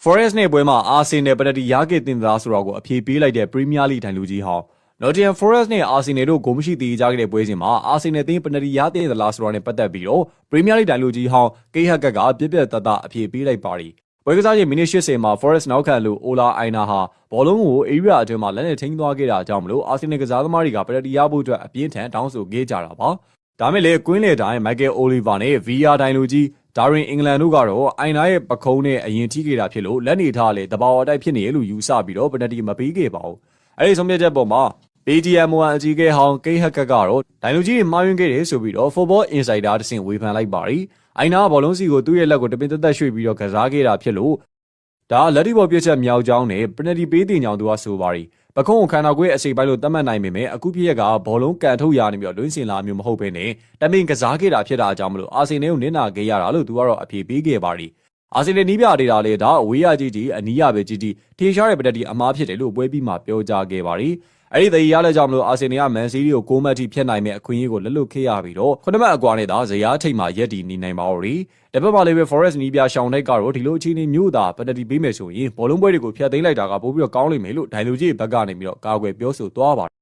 Forest နဲ့ပွဲမှာ Arsenal ပနတီရခဲ့တင်သားဆိုတော့ကိုအပြေးပေးလိုက်တဲ့ Premier League ထိုင်လူကြီးဟောင်း Nottingham Forest နဲ့ Arsenal တို့ဂိုးမရှိသေးကြခဲ့တဲ့ပွဲစဉ်မှာ Arsenal တင်းပနတီရတဲ့သလားဆိုတော့နဲ့ပတ်သက်ပြီးတော့ Premier League ထိုင်လူကြီးဟောင်းကိဟက်ကကပြက်ပြက်တတအပြေးပေးလိုက်ပါတယ်။ပွဲကစားချိန်မိနစ်80မှာ Forest နောက်ခံလူ Ola Aina ဟာဘောလုံးကို area အတွင်းမှာလက်နဲ့ထိန်းသွားခဲ့တာကြောင့်မလို့ Arsenal ကစားသမားတွေကပနတီရဖို့အတွက်အပြင်းထန်တောင်းဆိုခဲ့ကြတာပါ။ဒါမဲ့လေကွင်းလေတိုင်း Michael Oliver နဲ့ VR ထိုင်လူကြီးDarren England တို့ကတော့အိုင်နာရဲ့ပခုံးနဲ့အရင်ထိခဲ့တာဖြစ်လို့လက်နေထားလေတဘာဝအတိုက်ဖြစ်နေရလို့ယူဆပြီးတော့ပနတီမပေးခဲ့ပါဘူး။အဲဒီဆုံးဖြတ်ချက်ပေါ်မှာ PTM1 အကြီးအကဲဟောင်းကိဟက်ကကတော့ဒိုင်လူကြီးမှားယွင်းခဲ့တယ်ဆိုပြီးတော့ Football Insider တဆင့်ဝေဖန်လိုက်ပါတယ်။အိုင်နာဘောလုံးစီကိုသူ့ရဲ့လက်ကိုတပင်သက်သက်ရွှေ့ပြီးတော့ကစားခဲ့တာဖြစ်လို့ဒါလက်တီဘော်ပြစ်ချက်မြောက်ကြောင်းနဲ့ပနတီပေးတင်ကြောင်းသူကဆိုပါတယ်။ပခုံးကိုခန္ဓာကိုယ်ရဲ့အစိပ်ပိုင်းလို့သတ်မှတ်နိုင်ပေမဲ့အခုဖြစ်ရကဘောလုံးကန်ထုတ်ရနေပြီးတော့လွှင့်စင်လာမျိုးမဟုတ်ဘဲနဲ့တမင်ကစားခဲ့တာဖြစ်တာကြောင့်မလို့အာဆင်နယ်ကိုနစ်နာခဲ့ရတာလို့သူကတော့အပြေပေးခဲ့ပါတယ်။အာဆင်နယ်နီးပြဒေတာလေဒါအဝေးရကြီးအနီးရပဲကြီးထေရှားတဲ့ပနတီအမားဖြစ်တယ်လို့ပွဲပြီးမှပြောကြားခဲ့ပါတယ်။အဲ့ဒီသေရလဲကြောင့်မလို့အာဆင်နယ်ကမန်စီးတီကို6မှတ်ထိဖျက်နိုင်မဲ့အခွင့်အရေးကိုလက်လွတ်ခဲ့ရပြီးတော့9မှတ်အကွာနဲ့သာဇယားထိပ်မှာရက်တည်နေနိုင်ပါတော့တယ်။တပတ်မှလည်းပဲ Forest နီးပြရှောင်းတိုက်ကတော့ဒီလိုအခြေအနေမျိုးသာပနတီပေးမယ်ဆိုရင်ဘောလုံးပွဲတွေကိုဖျက်သိမ်းလိုက်တာကပိုပြီးတော့ကောင်းလိမ့်မယ်လို့ဒိုင်လူကြီးဘက်ကနေပြီးတော့ကာကွယ်ပြောဆိုသွားပါတယ်